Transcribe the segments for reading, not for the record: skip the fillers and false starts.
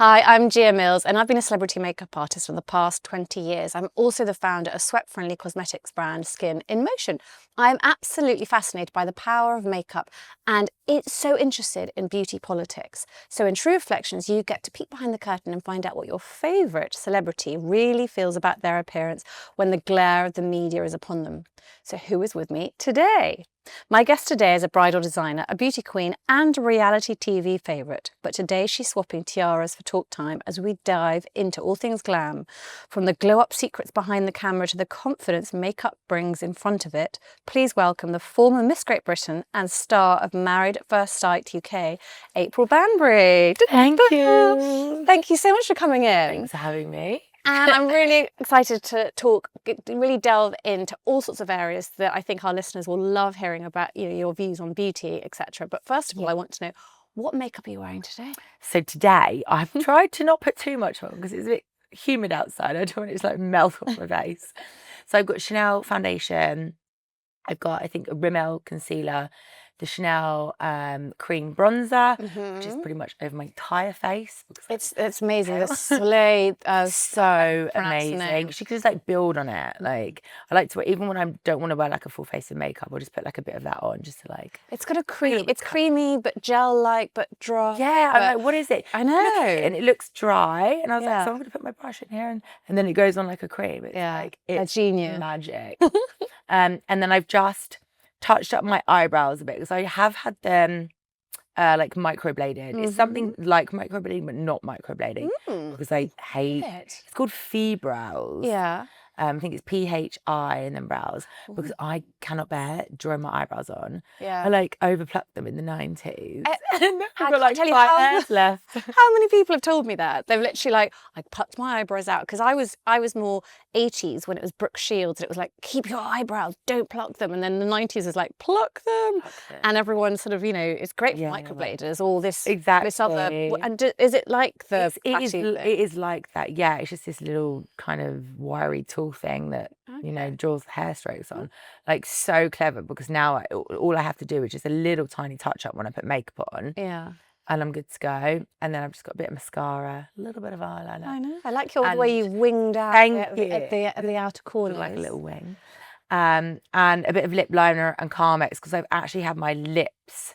Hi, I'm Gia Mills and I've been a celebrity makeup artist for the past 20 years. I'm also the founder of sweat-friendly cosmetics brand Skin in Motion. I'm absolutely fascinated by the power of makeup and it's so interested in beauty politics. So in True Reflections, you get to peek behind the curtain and find out what your favourite celebrity really feels about their appearance when the glare of the media is upon them. So who is with me today? My guest today is a bridal designer, a beauty queen and a reality TV favourite. But today she's swapping tiaras for talk time as we dive into all things glam. From the glow-up secrets behind the camera to the confidence makeup brings in front of it, please welcome the former Miss Great Britain and star of Married at First Sight UK, April Banbury. Thank you. Thank you so much for coming in. Thanks for having me. And I'm really excited to really delve into all sorts of areas that I think our listeners will love hearing about, your views on beauty, etc. But first of all, I want to know, what makeup are you wearing today? So today, I've tried to not put too much on because it's a bit humid outside. I don't want it to like melt off my face. So I've got Chanel foundation. I've got, I think, a Rimmel Concealer, the Chanel cream bronzer, which is pretty much over my entire face. It's amazing. The Soleil, so amazing. She could just like build on it. Like I like to, even when I don't want to wear like a full face of makeup, I'll just put like a bit of that on just to like. It's got a cream. It's creamy but gel-like but dry. Yeah, I'm like, what is it? I know. And it looks dry, and I was like, so I'm gonna put my brush in here, and then it goes on like a cream. It's like it's a genius magic. And then I've just touched up my eyebrows a bit because I have had them like microbladed. It's something like microblading but not microblading because I hate it. It's called Fee Brows. Yeah. I think it's PHI and then brows because I cannot bear drawing my eyebrows on. Yeah. I like overplucked them in the 90s. I've got like 5 hairs left. How many people have told me that? They've literally like, I plucked my eyebrows out because I was more 80s when it was Brooke Shields and it was like, keep your eyebrows, don't pluck them. And then the 90s was like, pluck them. And everyone sort of, it's great for microbladers, all this, this other. And is it like the it is like that, yeah. It's just this little kind of wiry tool thing that draws hair strokes on. Like so clever because now all I have to do is just a little tiny touch up when I put makeup on. Yeah. And I'm good to go. And then I've just got a bit of mascara, a little bit of eyeliner. I know. I like the way you winged out at the outer corner. Like a little wing. And a bit of lip liner and Carmex because I've actually had my lips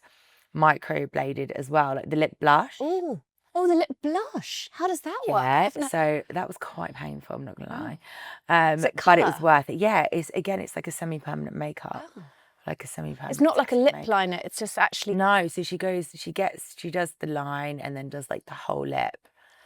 microbladed as well, like the lip blush. Ooh. Oh, the lip blush. How does that work? Yeah, so that was quite painful, I'm not going to lie. But it was worth it. Yeah, it's like a semi-permanent makeup. Oh. Like a semi-permanent. It's not like a lip liner, it's just actually... No, so she does the line and then does like the whole lip.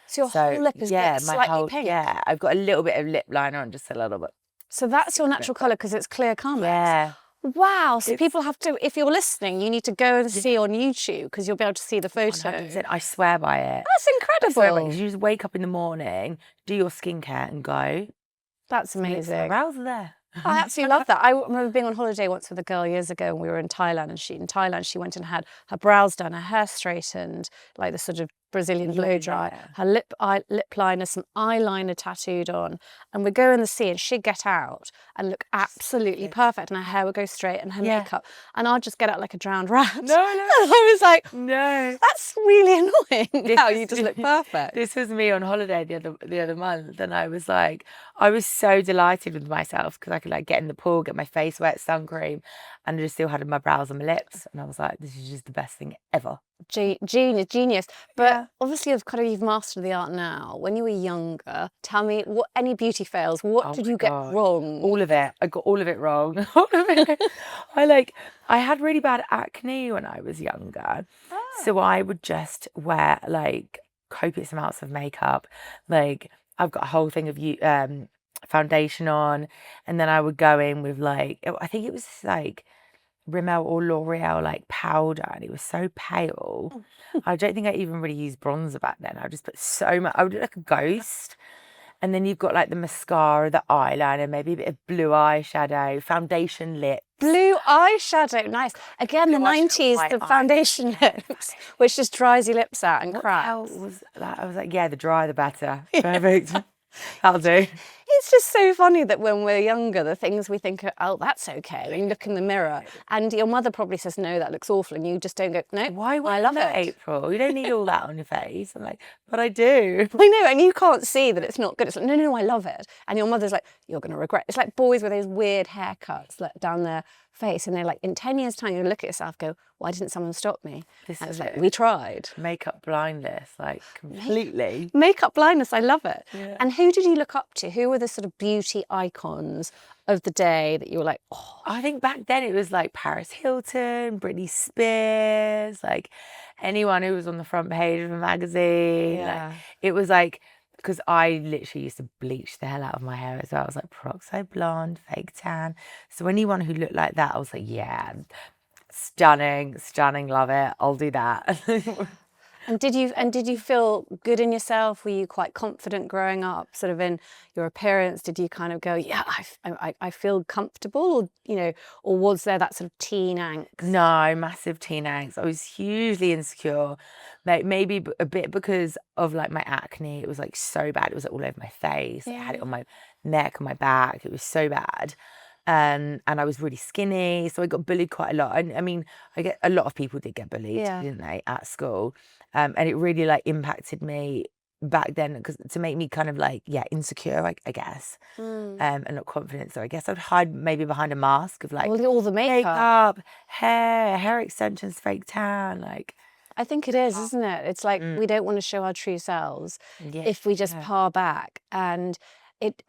So your whole lip is slightly pink? Yeah, I've got a little bit of lip liner on, just a little bit. So that's your natural colour because it's clear Carmex? Yeah. Wow, so people have to, if you're listening, you need to go and see on YouTube because you'll be able to see the photo. 100%, I swear by it. That's incredible. You just wake up in the morning, do your skincare and go. That's amazing. My brows are there. I absolutely love that. I remember being on holiday once with a girl years ago and we were in Thailand and she went and had her brows done, her hair straightened, like the sort of Brazilian blow dry, her lip liner, some eyeliner tattooed on, and we'd go in the sea and she'd get out and look absolutely perfect and her hair would go straight and her makeup and I'd just get out like a drowned rat. No. And I was like, no, that's really annoying. Now you just look perfect. This was me on holiday the other month and I was so delighted with myself because I could like get in the pool, get my face wet, sun cream, and I just still had my brows and my lips and I was like, this is just the best thing ever. Genius. But obviously you've mastered the art now. When you were younger, tell me any beauty fails, what did you get wrong? All of it. I got all of it wrong. All of it. I had really bad acne when I was younger. So I would just wear like copious amounts of makeup. Like I've got a whole thing of foundation on and then I would go in with like, I think it was like Rimmel or L'Oreal like powder and it was so pale. I don't think I even really used bronzer back then. I just put so much, I would look like a ghost. And then you've got like the mascara, the eyeliner, maybe a bit of blue eyeshadow, foundation lips. Blue eyeshadow, nice. Again, the 90s, the foundation lips, which just dries your lips out and cracks. What the hell was that? I was like, yeah, the drier the better. Perfect. That'll do. It's just so funny that when we're younger, the things we think are, oh, that's okay, and you look in the mirror, and your mother probably says, no, that looks awful, and you just don't go, no, Why I love that, it. April? You don't need all that on your face. I'm like, but I do. I know, and you can't see that it's not good. It's like, no, no, no, I love it. And your mother's like, you're going to regret. It's like boys with those weird haircuts down their face, and they're like, in 10 years' time, you look at yourself, go, why didn't someone stop me? This And is it's like, it. we tried. Makeup blindness, like completely. Makeup blindness, I love it. Yeah. And who did you look up to? Who were the sort of beauty icons of the day that you were like, oh? I think back then it was like Paris Hilton, Britney Spears, like anyone who was on the front page of a magazine. Yeah. Like, it was like, because I literally used to bleach the hell out of my hair as well. I was like peroxide blonde, fake tan. So anyone who looked like that, I was like, yeah, stunning, stunning, love it. I'll do that. And did you feel good in yourself? Were you quite confident growing up, sort of in your appearance? Did you kind of go, yeah, I feel comfortable, or or was there that sort of teen angst? No, massive teen angst. I was hugely insecure, maybe a bit because of like my acne. It was like so bad. It was like, all over my face. I had it on my neck, on my back. It was so bad. And I was really skinny, so I got bullied quite a lot. And I mean, a lot of people did get bullied, didn't they, at school? And it really like impacted me back then, because to make me kind of like, insecure, I guess, and not confident. So I guess I'd hide maybe behind a mask of like all the makeup, hair extensions, fake tan, like. I think it is, isn't it? It's like we don't want to show our true selves if we just par back. And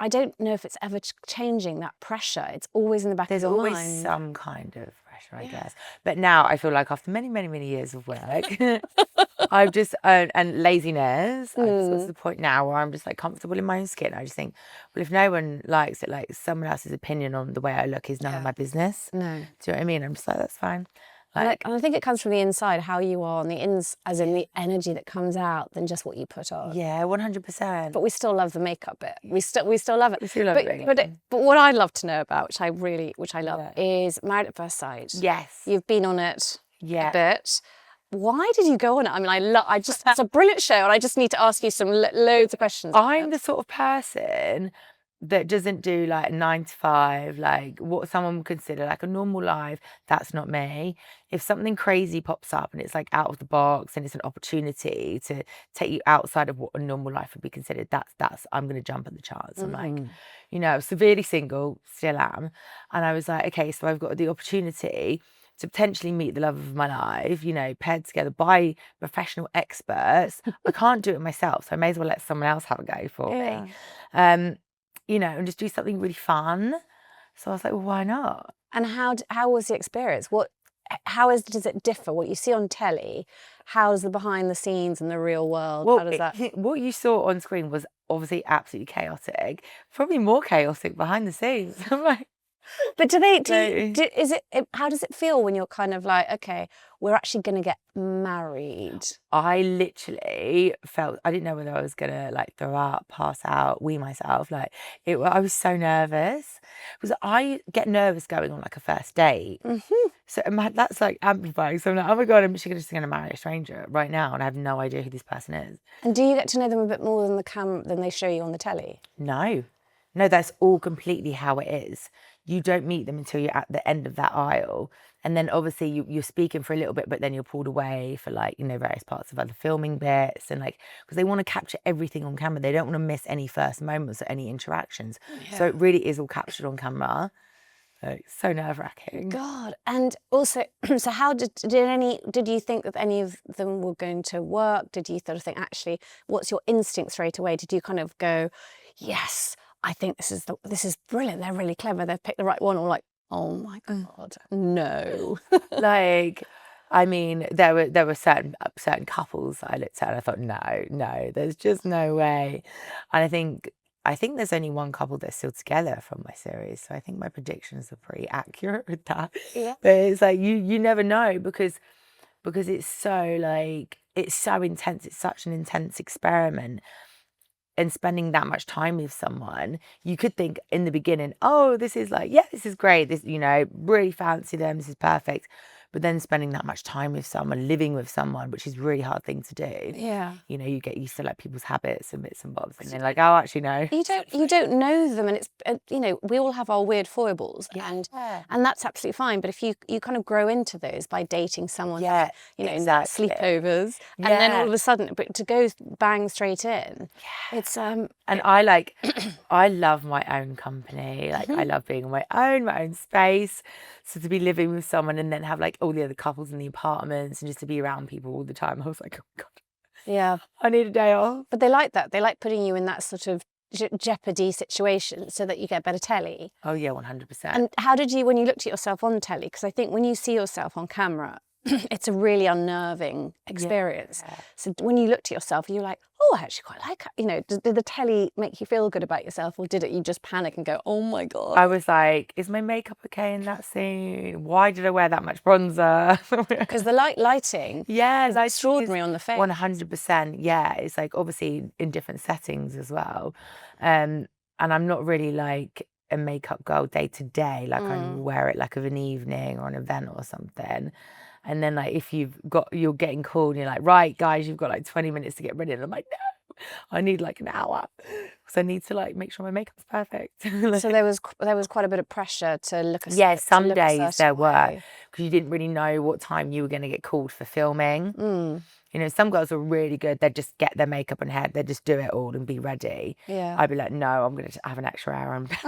I don't know if it's ever changing, that pressure. It's always in the back of your mind. There's always some kind of pressure, I guess. But now I feel like after many, many, many years of work, I've just, and laziness, it's the point now where I'm just like comfortable in my own skin. I just think, well, if no one likes it, like someone else's opinion on the way I look is none of my business. No. Do you know what I mean? I'm just like, that's fine. And I think it comes from the inside, how you are on the as in the energy that comes out, than just what you put on. Yeah, 100%. But we still love the makeup bit. We still love it. We still love it. But what I'd love to know about, which I love, is Married at First Sight. Yes. You've been on it a bit. Why did you go on it? I mean, it's a brilliant show, and I just need to ask you some loads of questions. I'm the sort of person that doesn't do like 9 to 5, like what someone would consider like a normal life. That's not me. If something crazy pops up and it's like out of the box and it's an opportunity to take you outside of what a normal life would be considered, that's I'm going to jump at the chance. I'm like, severely single, still am. And I was like, okay, so I've got the opportunity to potentially meet the love of my life, paired together by professional experts. I can't do it myself, so I may as well let someone else have a go for me. And just do something really fun. So I was like, well, why not? And how was the experience? Does it differ? What you see on telly, how's the behind the scenes and the real world? Well, how does that? What you saw on screen was obviously absolutely chaotic. Probably more chaotic behind the scenes. I'm like, but how does it feel when you're kind of like, okay, we're actually going to get married? I literally felt, I didn't know whether I was going to like throw up, pass out, wee myself. Like I was so nervous, because I get nervous going on like a first date. So that's like amplifying. So I'm like, oh my God, I'm just going to marry a stranger right now, and I have no idea who this person is. And do you get to know them a bit more than they show you on the telly? No, that's all completely how it is. You don't meet them until you're at the end of that aisle. And then obviously you're speaking for a little bit, but then you're pulled away for like, various parts of other filming bits, and like, because they want to capture everything on camera. They don't want to miss any first moments or any interactions. So it really is all captured on camera. Like, so nerve-wracking. God. And also, so how did you think that any of them were going to work? Did you sort of think, actually, what's your instinct straight away? Did you kind of go, yes, I think this is brilliant, they're really clever, they've picked the right one, or like, oh my God, no? Like, I mean, there were certain couples I looked at and I thought, no, there's just no way. And I think there's only one couple that's still together from my series, so I think my predictions are pretty accurate with that. Yeah. But it's like you never know, because it's so like, it's so intense. It's such an intense experiment. And spending that much time with someone, you could think in the beginning, oh, this is like, this is great. This, really fancy them. This is perfect. But then spending that much time with someone, living with someone, which is a really hard thing to do. Yeah. You know, you get used to like people's habits and bits and bobs, and they're like, oh, actually no. You don't know them, and it's you know, we all have our weird foibles, and that's absolutely fine. But if you kind of grow into those by dating someone, you know, sleepovers, and then all of a sudden, but to go bang straight in, it's And I love my own company. Like I love being on my own space. So to be living with someone and then have like all the other couples in the apartments and just to be around people all the time, I was like, oh God. Yeah. I need a day off. But they like that. They like putting you in that sort of jeopardy situation so that you get better telly. Oh yeah, 100%. And how did you, when you looked at yourself on telly, because I think when you see yourself on camera, it's a really unnerving experience. Yeah. So when you looked at yourself, you're like, oh, I actually quite like it. You know, did the telly make you feel good about yourself, or did it you just panic and go, oh my God? I was like, is my makeup okay in that scene? Why did I wear that much bronzer? Because the lighting is extraordinary on the face. 100%. Yeah, it's like obviously in different settings as well. And I'm not really like a makeup girl day to day. Like I wear it like of an evening or an event or something. And then like if you're getting called and you're like, right guys, you've got like 20 minutes to get ready. And I'm like, no, I need like an hour. Because I need to like make sure my makeup's perfect. So there was quite a bit of pressure to look at. Yeah, some days there were, because you didn't really know what time you were going to get called for filming. You know, some girls are really good. They'd just get their makeup and hair. They'd just do it all and be ready. Yeah. I'd be like, no, I'm going to have an extra hour on bed.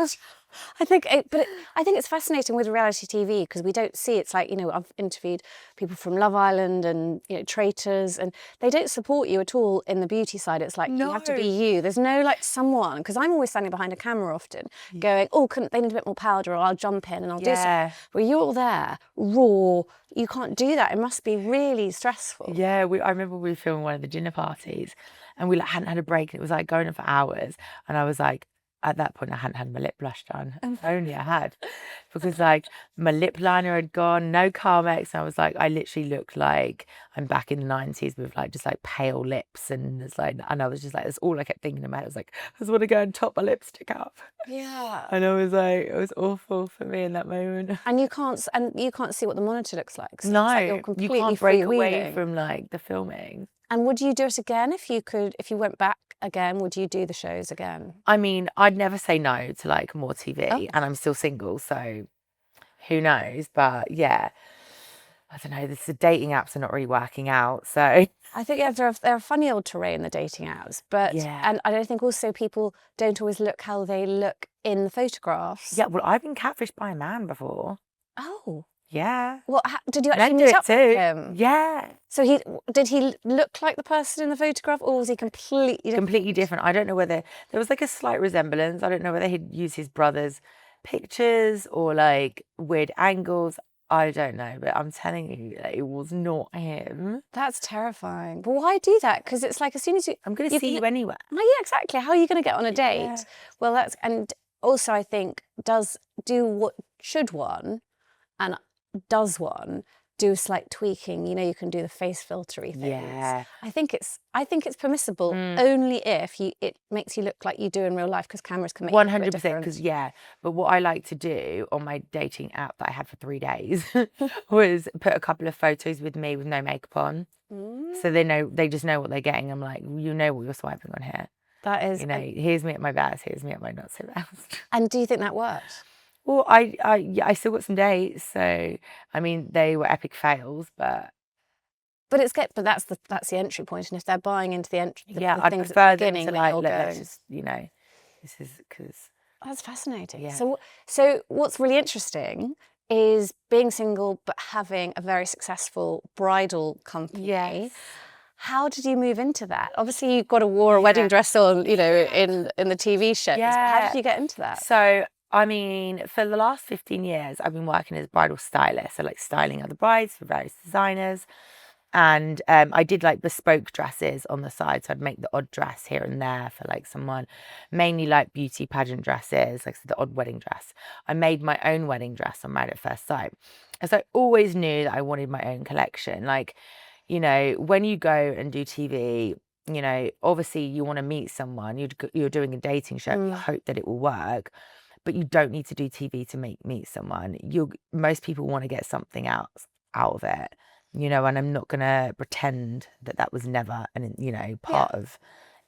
I think it's fascinating with reality TV because we don't see. It's like, you know, I've interviewed people from Love Island and, you know, Traitors, and they don't support you at all in the beauty side. It's like you have to be you. There's no like someone, because I'm always standing behind a camera often going, oh, they need a bit more powder, or I'll jump in and I'll do something. But you're all there, raw. You can't do that. It must be really stressful. Yeah, I remember we filmed one of the dinner parties and we like hadn't had a break, and it was like going on for hours, and I was like, at that point I hadn't had my lip blush done. If only I had, because like my lip liner had gone, no Carmex, and I was like, I literally looked like I'm back in the 90s with like just like pale lips, and it's like, and I was just like, that's all I kept thinking about. I was like, I just want to go and top my lipstick up. Yeah. And I was like, it was awful for me in that moment. And you can't see what the monitor looks like. So no, like you're completely you can't break away from like the filming. And would you do it again if you went back again? Would you do the shows again? I mean, I'd never say no to like more TV, and I'm still single, so who knows? But yeah, I don't know. The dating apps are not really working out, so I think they're a funny old terrain, the dating apps. But and I don't think also people don't always look how they look in the photographs. Yeah, well, I've been catfished by a man before. Oh. Yeah. Well, did you actually meet up with him? Yeah. So did he look like the person in the photograph, or was he completely different? Completely different. I don't know whether there was like a slight resemblance. I don't know whether he'd used his brother's pictures or like weird angles. I don't know, but I'm telling you that it was not him. That's terrifying. But why do that? Because it's like as soon as I'm going to see you anywhere. Oh, yeah, exactly. How are you going to get on a date? Yeah. Well, and also I think should one, and does one do a slight tweaking? You know, you can do the face filtery things. Yeah. I think it's permissible only if it makes you look like you do in real life, because cameras can make 100%. Because but what I like to do on my dating app that I had for 3 days was put a couple of photos with me with no makeup on, so they just know what they're getting. I'm like, you know what you're swiping on here. That is, you know, here's me at my best, here's me at my not so best. And do you think that worked? Well, I still got some dates, so I mean they were epic fails, but that's the entry point, and if they're buying into the I'd prefer them to like let's just, you know, this is because that's fascinating. Yeah. So what's really interesting is being single but having a very successful bridal company. Yes. How did you move into that? Obviously, you wore a wedding dress on, you know, in the TV shows. Yeah. How did you get into that? So, I mean, for the last 15 years, I've been working as a bridal stylist, so like styling other brides for various designers. And I did like bespoke dresses on the side, so I'd make the odd dress here and there for like someone, mainly like beauty pageant dresses, like the odd wedding dress. I made my own wedding dress on Married at First Sight. And so I always knew that I wanted my own collection. Like, you know, when you go and do TV, you know, obviously you want to meet someone, you're doing a dating show, you hope that it will work. But you don't need to do TV to meet someone. Most people want to get something out out of it, you know, and I'm not gonna pretend that that was never an, you know, part of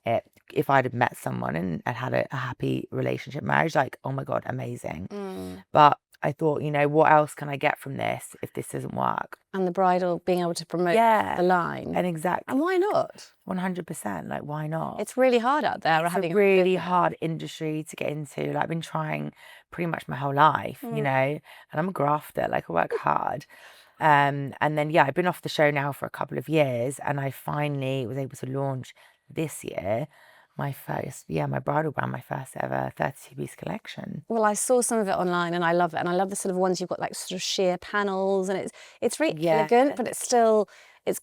it. If I'd have met someone and had a happy relationship, marriage, like, oh my God, amazing. But I thought, you know, what else can I get from this if this doesn't work? And the bridal being able to promote the line. And exactly. And why not? 100%. Like, why not? It's really hard out there. It's a really hard industry to get into. Like, I've been trying pretty much my whole life, you know, and I'm a grafter. Like, I work hard. And then, yeah, I've been off the show now for a couple of years, and I finally was able to launch this year my bridal brand, my first ever 32-piece collection. Well, I saw some of it online and I love it. And I love the sort of ones you've got like sort of sheer panels, and it's really elegant, but it's still, it's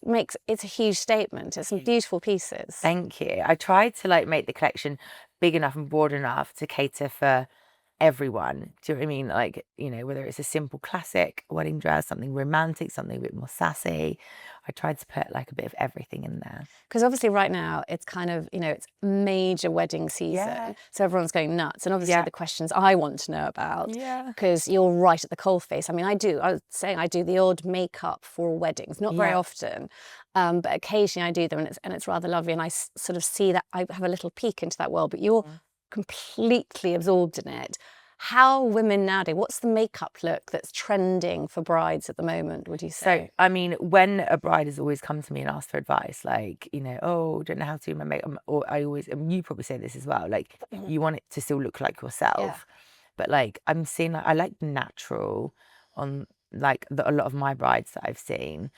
a huge statement. It's some beautiful pieces. Thank you. I tried to like make the collection big enough and broad enough to cater for everyone. Do you know what I mean? Like, you know, whether it's a simple classic wedding dress, something romantic, something a bit more sassy. I tried to put like a bit of everything in there. Because obviously right now it's kind of, you know, it's major wedding season. So everyone's going nuts. And obviously the questions I want to know about, because you're right at the coalface. I mean, I was saying I do the odd makeup for weddings, not very often, but occasionally I do them, and it's rather lovely. And I sort of see that, I have a little peek into that world, but you're completely absorbed in it. How women nowadays, what's the makeup look that's trending for brides at the moment, would you say? So, I mean, when a bride has always come to me and asked for advice, like, you know, oh, don't know how to do my makeup, or I always, and you probably say this as well, like, you want it to still look like yourself. But like, I'm seeing, like, I like natural on like a lot of my brides that I've seen.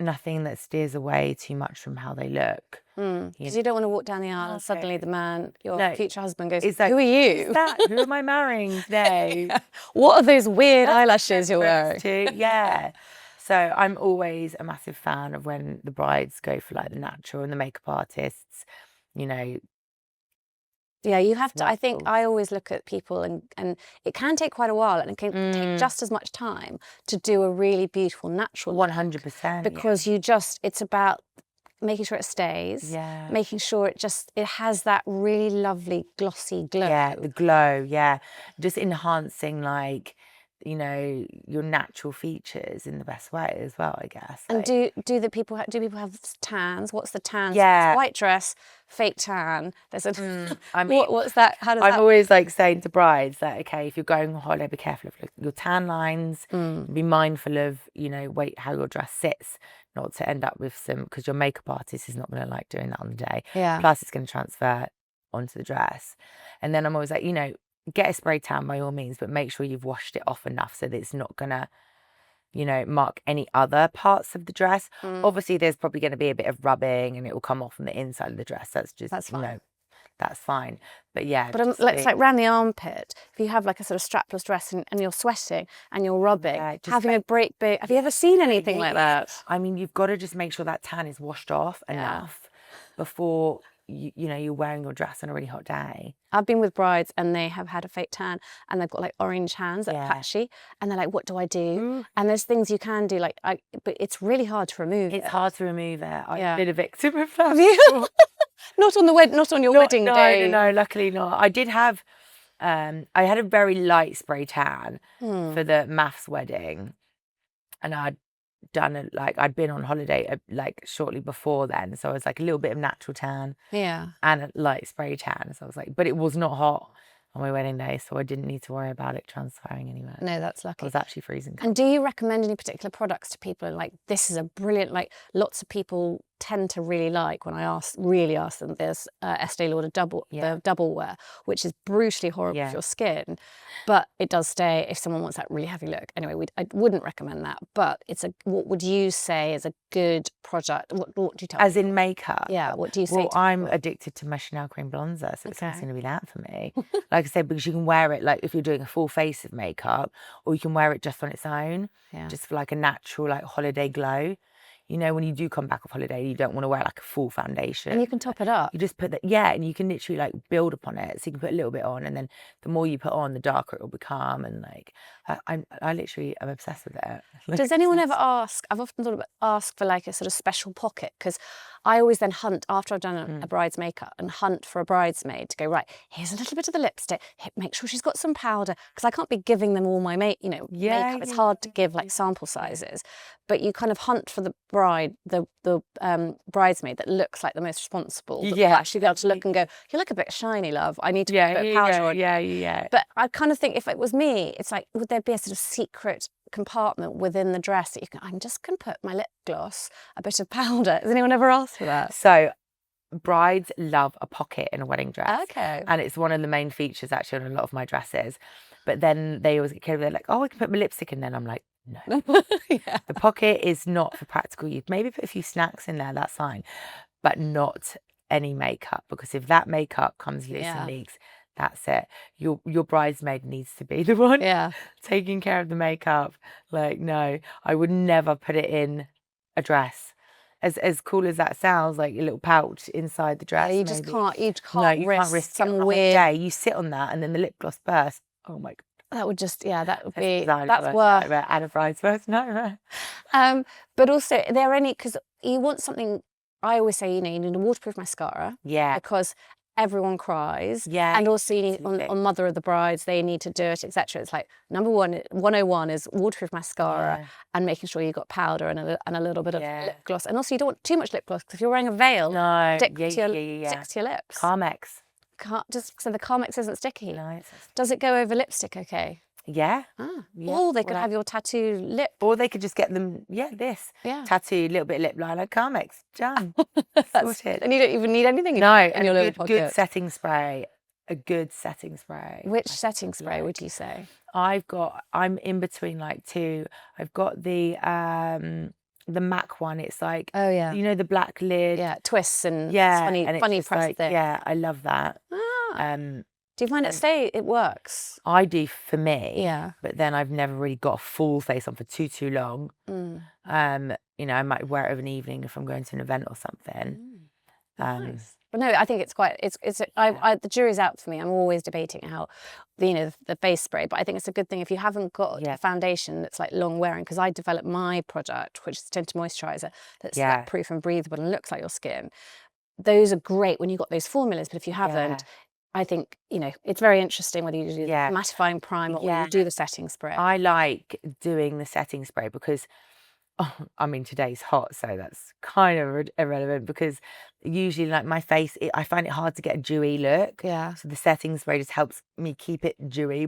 Nothing that steers away too much from how they look. Because you don't want to walk down the aisle and suddenly the man, your future husband, goes, like, who are you? Who am I marrying today? What are those weird eyelashes you're wearing? So I'm always a massive fan of when the brides go for like the natural, and the makeup artists, you know. Yeah, you have to. I think I always look at people, and it can take quite a while, and it can take just as much time to do a really beautiful natural 100%. Because it's about making sure it stays, making sure it has that really lovely glossy glow. Yeah, the glow, just enhancing, like, you know, your natural features in the best way as well, I guess. And like, do people have tans? What's the tan? Yeah, white dress, fake tan. There's a I mean, what's that? How does I'm always like saying to brides that, okay, if you're going on holiday, be careful of your tan lines. Be mindful of, you know, how your dress sits, not to end up with because your makeup artist is not going to like doing that on the day. Plus, it's going to transfer onto the dress. And then I'm always like, you know, get a spray tan by all means, but make sure you've washed it off enough so that it's not gonna, you know, mark any other parts of the dress. Obviously, there's probably going to be a bit of rubbing, and it will come off on the inside of the dress. That's fine. You know, that's fine. But yeah, but let's like round the armpit. If you have like a sort of strapless dress and you're sweating and you're rubbing, having a break bit. Have you ever seen anything like that? I mean, you've got to just make sure that tan is washed off enough before you know you're wearing your dress on a really hot day. I've been with brides and they have had a fake tan and they've got like orange hands that are patchy, and they're like, what do I do? And there's things you can do, like but it's really hard to remove it. It's hard to remove it. I've been a victim of that. Have you? Not on your wedding day. No, luckily not. I did have I had a very light spray tan for the maths wedding, and I'd been on holiday like shortly before then, so I was like a little bit of natural tan and a light spray tan, so I was like, but it was not hot on my wedding day, so I didn't need to worry about it transferring anywhere. No, that's lucky. I was actually freezing cold. And do you recommend any particular products to people? Like, this is a brilliant, like, lots of people tend to really like when I really ask them. There's Estee Lauder the double wear, which is brutally horrible for your skin, but it does stay if someone wants that really heavy look. Anyway, I wouldn't recommend that, but what would you say is a good product? What do you tell As in makeup? Yeah, what do you say? Well, I'm addicted to my Chanel cream bronzer, so it's going to be that for me. Like I said, because you can wear it like if you're doing a full face of makeup, or you can wear it just on its own, just for like a natural like holiday glow. you know, when you do come back off holiday, you don't want to wear like a full foundation. And you can top it up. You just put that, yeah, and you can literally like build upon it. So you can put a little bit on, and then the more you put on, the darker it will become. And like, I literally am obsessed with it. Like, Does anyone ever ask? I've often thought about ask for like a sort of special pocket, because I always then hunt after I've done a bride's makeup and hunt for a bridesmaid to go, right, here's a little bit of the lipstick. Make sure she's got some powder, because I can't be giving them all my makeup. It's hard to give like sample sizes, but you kind of hunt for the bride, the bridesmaid that looks like the most responsible. That will actually be able to look and go, you look a bit shiny, love. I need to put a bit of powder on. Yeah. But I kind of think if it was me, it's like, would there be a sort of secret compartment within the dress that you can, I'm just going to put my lip gloss, a bit of powder. Has anyone ever asked for that? So brides love a pocket in a wedding dress. Okay. And it's one of the main features actually on a lot of my dresses. But then they always get carried away, they're like, oh, I can put my lipstick in. Then I'm like, no. The pocket is not for practical use. Maybe put a few snacks in there, that's fine. But not any makeup, because if that makeup comes loose and leaks, that's it. Your bridesmaid needs to be the one taking care of the makeup. Like, no, I would never put it in a dress. As cool as that sounds, like a little pouch inside the dress. You maybe. just can't. You can't. No, you can't risk some it. weird Day. You sit on that, and then the lip gloss bursts. Oh my god. That would just that would be that's worth. And a bride's worst nightmare. But also, are there any, because you want something? I always say, you need a waterproof mascara. Yeah. Because everyone cries. Yeah. And also you need on Mother of the Brides, they need to do it, etc. It's like number 101 is waterproof mascara and making sure you've got powder and a little bit of lip gloss. And also you don't want too much lip gloss, because if you're wearing a veil, stick to your lips. Carmex. Just so the Carmex isn't sticky. No, does it go over lipstick okay? Yeah. Or they could have your tattoo lip. Or they could just get them, tattoo, little bit of lip liner, Carmex, done. Sorted. And you don't even need anything in your little pocket. Good setting spray. A good setting spray. Which setting spray would you say? I'm in between like two. I've got the MAC one. It's like, you know, the black lid. Yeah, twists and funny press like, thing. Yeah, I love that. Do you find it works? I do for me. Yeah. But then I've never really got a full face on for too long. You know, I might wear it over an evening if I'm going to an event or something. Nice. But no, I think it's quite. The jury's out for me. I'm always debating how, the base spray. But I think it's a good thing if you haven't got a foundation that's like long wearing. Because I developed my product, which is tinted moisturizer, that's sweat proof and breathable and looks like your skin. Those are great when you've got those formulas. But if you haven't, I think, it's very interesting whether you do the mattifying primer or you do the setting spray. I like doing the setting spray because, I mean, today's hot, so that's kind of irrelevant, because usually like my face, I find it hard to get a dewy look. Yeah. So the setting spray just helps me keep it dewy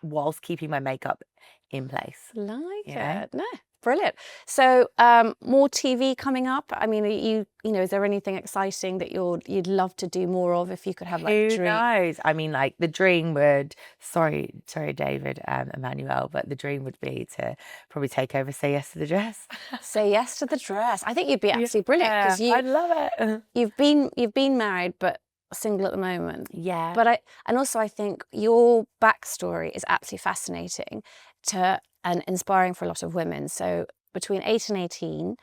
whilst keeping my makeup in place. Like it. No. Brilliant. So more TV coming up. I mean, is there anything exciting that you'd love to do more of if you could have like a dream? Who knows? I mean, like the dream would, sorry David, Emmanuel, but the dream would be to probably take over Say Yes to the Dress. Say Yes to the Dress. I think you'd be absolutely brilliant, because I'd love it. You've been married but single at the moment. Yeah. But I think your backstory is absolutely fascinating and inspiring for a lot of women. So between 8 and 18,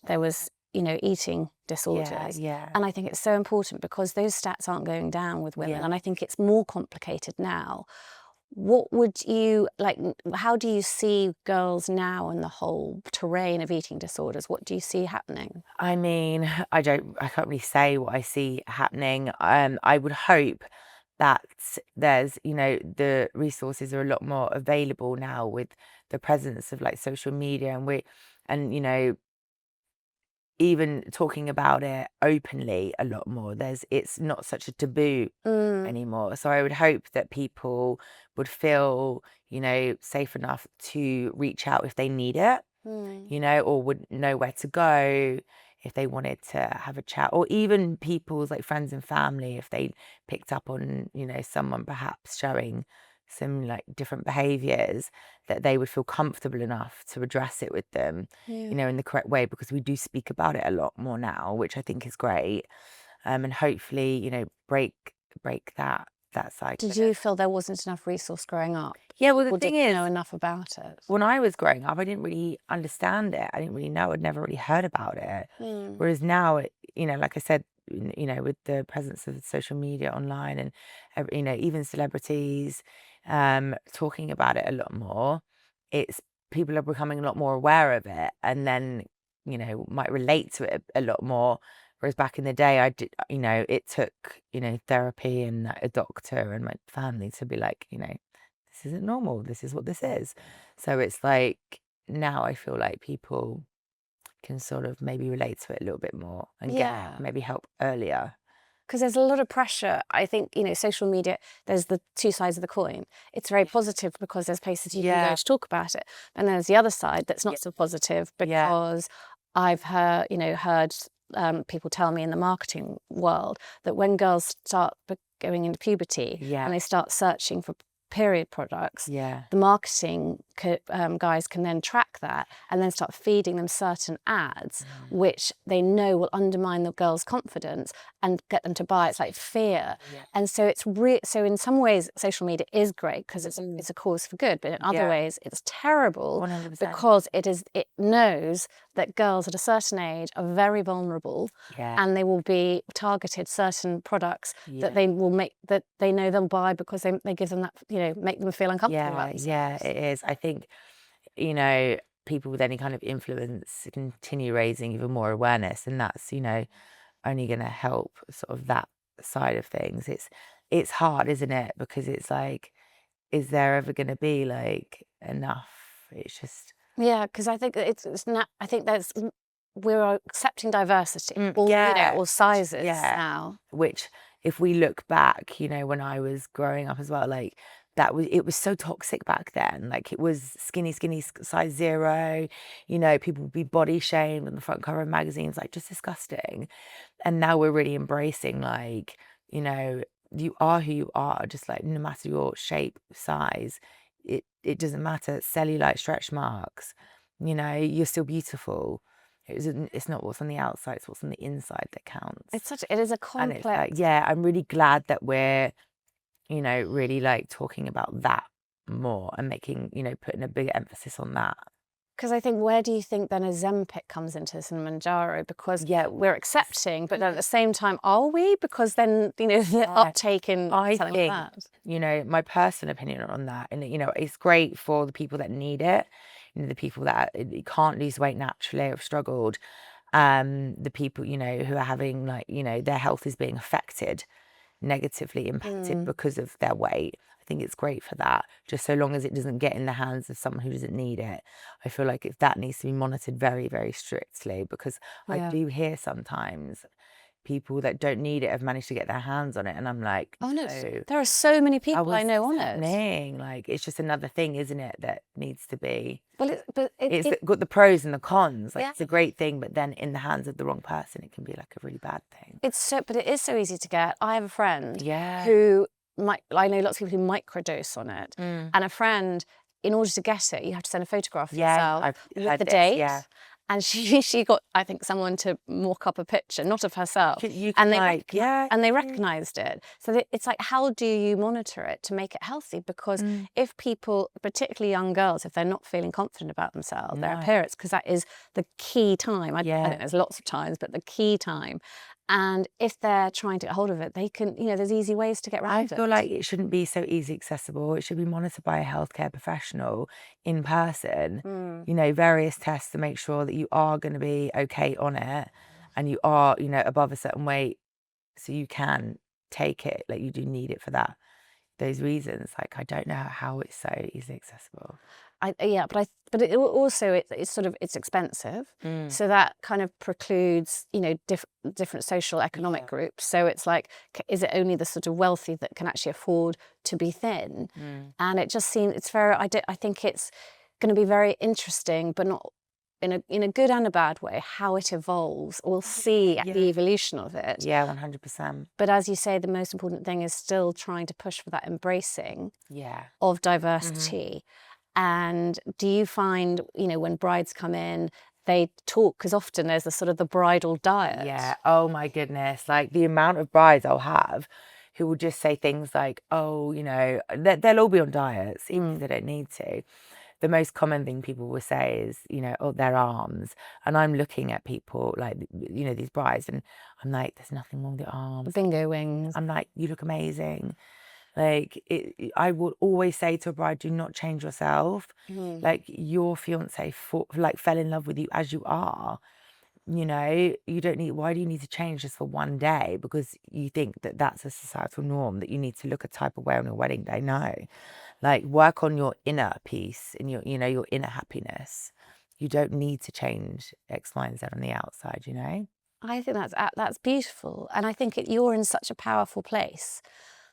there was eating disorders. Yeah. And I think it's so important, because those stats aren't going down with women. And I think it's more complicated now. What would you like? How do you see girls now in the whole terrain of eating disorders? What do you see happening? I mean, I can't really say what I see happening. I would hope that there's, the resources are a lot more available now with the presence of like social media, and even talking about it openly a lot more. It's not such a taboo anymore. So I would hope that people would feel, safe enough to reach out if they need it, or would know where to go if they wanted to have a chat, or even people's like friends and family, if they picked up on, someone perhaps showing some like different behaviors, that they would feel comfortable enough to address it with them, in the correct way, because we do speak about it a lot more now, which I think is great. And hopefully, break that cycle. Did you feel there wasn't enough resource growing up? Yeah, well, the or thing didn't is, know enough about it. when I was growing up, I didn't really understand it. I didn't really know. I'd never really heard about it. Whereas now, like I said, with the presence of social media online and, even celebrities talking about it a lot more, it's people are becoming a lot more aware of it, and then, might relate to it a lot more. Whereas back in the day, I did, it took, therapy and a doctor and my family to be like, this isn't normal. This is what this is. So it's like now I feel like people can sort of maybe relate to it a little bit more and get maybe help earlier. Because there's a lot of pressure. I think, social media, there's the two sides of the coin. It's very positive because there's places you can go to talk about it. And there's the other side that's not so positive because I've heard people tell me in the marketing world that when girls start going into puberty and they start searching for period products, the marketing guys can then track that and then start feeding them certain ads which they know will undermine the girl's confidence and get them to buy. It's like fear. And so it's so in some ways social media is great because it's a cause for good, but in other ways it's terrible 100%. because it knows that girls at a certain age are very vulnerable and they will be targeted certain products that they will make, that they know they'll buy because they give them that, make them feel uncomfortable about themselves. Yeah, it is. I think, people with any kind of influence continue raising even more awareness, and that's, only going to help sort of that side of things. It's hard, isn't it? Because it's like, is there ever going to be like enough? It's just because I think it's not. I think we're accepting diversity, all sizes now. Which, if we look back, when I was growing up as well, like it was so toxic back then. Like it was skinny, size 0. People would be body shamed on the front cover of magazines, like just disgusting. And now we're really embracing, like, you are who you are, just like no matter your shape, size, it doesn't matter. Cellulite, stretch marks, you're still beautiful. It's not what's on the outside, it's what's on the inside that counts. It is a complex. And it's like, I'm really glad that we're, really like talking about that more and making, putting a bigger emphasis on that. Because I think, where do you think then Ozempic comes into this and Manjaro? Because we're accepting, but at the same time, are we? Because then, the uptake in something like that. My personal opinion on that, and it's great for the people that need it, the people that can't lose weight naturally or have struggled, the people, who are having like, their health is being affected, negatively impacted because of their weight. I think it's great for that, just so long as it doesn't get in the hands of someone who doesn't need it. I feel like if that needs to be monitored very, very strictly, because I do hear sometimes people that don't need it have managed to get their hands on it, and I'm like, oh no, there are so many people I know on it. Like, it's just another thing, isn't it, that needs to be. Well, it's got the pros and the cons. Like, it's a great thing, but then in the hands of the wrong person, it can be like a really bad thing. But it is so easy to get. I have a friend who I know lots of people who microdose on it, and a friend, in order to get it, you have to send a photograph of yourself with the date. And she got, I think, someone to mock up a picture, not of herself, and they recognised it. So it's like, how do you monitor it to make it healthy? Because if people, particularly young girls, if they're not feeling confident about themselves, their appearance, because that is the key time. I think there's lots of times, but the key time. And if they're trying to get hold of it, they can, there's easy ways to get around it. I feel like it shouldn't be so easy accessible. It should be monitored by a healthcare professional in person, various tests to make sure that you are going to be okay on it and you are, above a certain weight, so you can take it, like you do need it for those reasons. Like, I don't know how it's so easily accessible. But it also it's expensive, so that kind of precludes different social economic groups. So it's like, is it only the sort of wealthy that can actually afford to be thin? And it just seems I think it's going to be very interesting, but not in a good and a bad way, how it evolves. We'll see the evolution of it. 100%. But as you say, the most important thing is still trying to push for that embracing of diversity. And do you find, when brides come in, they talk, because often there's the sort of the bridal diet. Oh my goodness, like the amount of brides I'll have who will just say things like, oh, you know, they'll all be on diets, even if they don't need to. The most common thing people will say is, you know, oh, their arms. And I'm looking at people like, you know, these brides, and I'm like, there's nothing wrong with the arms. Bingo wings. I'm like, you look amazing. Like, I will always say to a bride, do not change yourself. Like, your fiance fell in love with you as you are. You know, you don't need, why do you need to change just for one day because you think that that's a societal norm, that you need to look a type of way on your wedding day? No. Like, work on your inner peace and your, you know, your inner happiness. You don't need to change X, Y, and Z on the outside, you know? I think that's beautiful. And I think you're in such a powerful place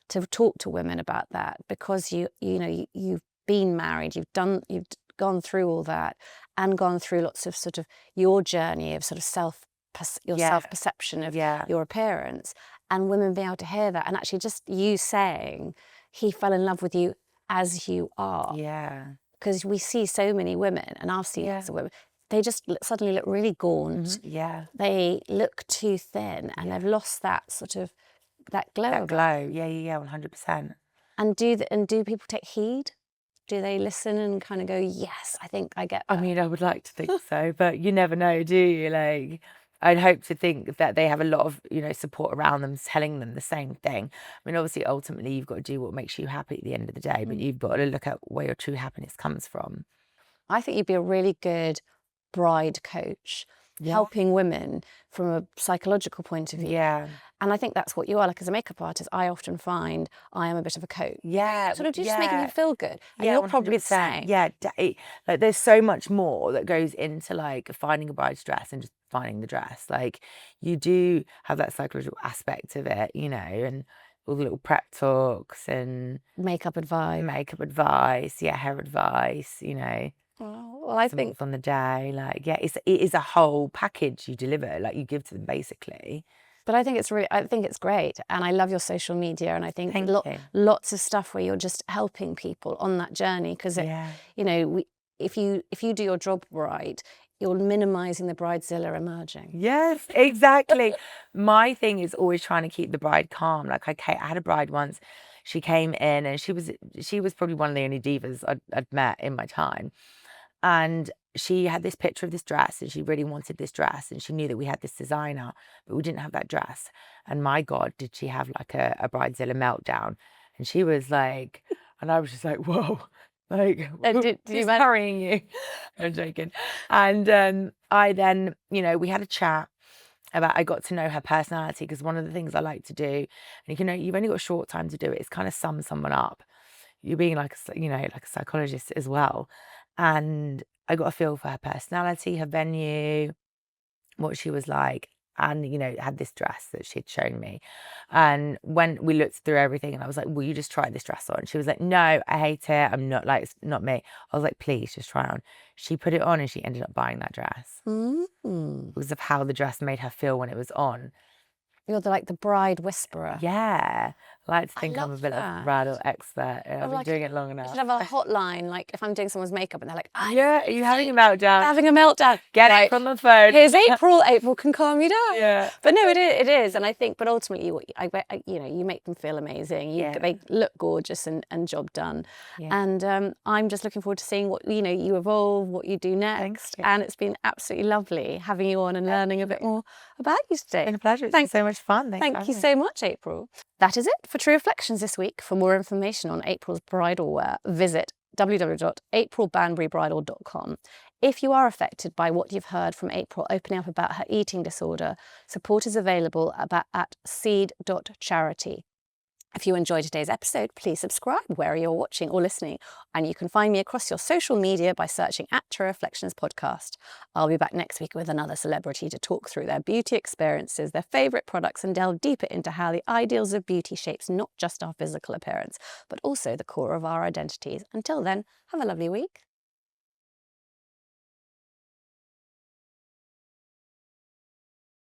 to talk to women about that, because you've been married, you've gone through all that and gone through lots of sort of your journey of sort of self-perception of your appearance, and women being able to hear that, and actually just you saying he fell in love with you as you are. Yeah. Because we see so many women, and I've seen lots of women, they just suddenly look really gaunt. Yeah. They look too thin, and they've lost that sort of that glow. That glow. Yeah, 100%. And do people take heed? Do they listen and kind of go, yes, I think I get that? I mean, I would like to think so, but you never know, do you? Like, I'd hope to think that they have a lot of, you know, support around them telling them the same thing. I mean, obviously, ultimately, you've got to do what makes you happy at the end of the day, but you've got to look at where your true happiness comes from. I think you'd be a really good bride coach, helping women from a psychological point of view. Yeah. And I think that's what you are. Like, as a makeup artist, I often find I am a bit of a coach. Yeah. Sort of just making you feel good. And Yeah, you're probably the 100%. same. Yeah. Like, there's so much more that goes into, like, finding a bride's dress and just finding the dress. Like, you do have that psychological aspect of it, you know, and all the little prep talks and Makeup advice. hair advice, you know. Well, I think on the day, like, it is a whole package you deliver, like, you give to them basically. But I think it's great, and I love your social media, and I think lots of stuff where you're just helping people on that journey, because you know, if you do your job right, you're minimising the bridezilla emerging. Yes, exactly. My thing is always trying to keep the bride calm. Like, I had a bride once. She came in and she was probably one of the only divas I'd met in my time. And she had this picture of this dress, and she really wanted this dress, and she knew that we had this designer, but we didn't have that dress. And my God, did she have like a bridezilla meltdown? And she was like, and I was just like, whoa, like, who's carrying you? I'm joking. And I then, you know, we had a chat about, I got to know her personality, because one of the things I like to do, and you've only got a short time to do it, is kind of sum someone up. You're being like a psychologist as well. And I got a feel for her personality, her venue, what she was like, and, you know, had this dress that she'd shown me. And when we looked through everything, and I was like, will you just try this dress on? She was like, no, I hate it. I'm not, like, it's not me. I was like, please just try it on. She put it on, and she ended up buying that dress because of how the dress made her feel when it was on. You're like the bride whisperer. Yeah. I like to think I'm a bit of a bridal expert. I've been doing it long I enough. should have a hotline, like if I'm doing someone's makeup and they're like, yeah, are you having a meltdown? Having a meltdown. Get it from the phone. Here's April. April can calm you down. Yeah. But no, it is. And I think, but ultimately, you make them feel amazing. They look gorgeous and job done. Yeah. And I'm just looking forward to seeing what, you evolve, what you do next. Thanks. And it's been absolutely lovely having you on and learning a bit more about you today. It's been a pleasure. It's been so much fun. Thank you so much, April. That is it for True Reflections this week. For more information on April's bridal wear, visit www.aprilbanburybridal.com. If you are affected by what you've heard from April opening up about her eating disorder, support is available at seed.charity. If you enjoyed today's episode, please subscribe wherever you're watching or listening, and you can find me across your social media by searching @True Reflections Podcast. I'll be back next week with another celebrity to talk through their beauty experiences, their favourite products, and delve deeper into how the ideals of beauty shapes not just our physical appearance, but also the core of our identities. Until then, have a lovely week.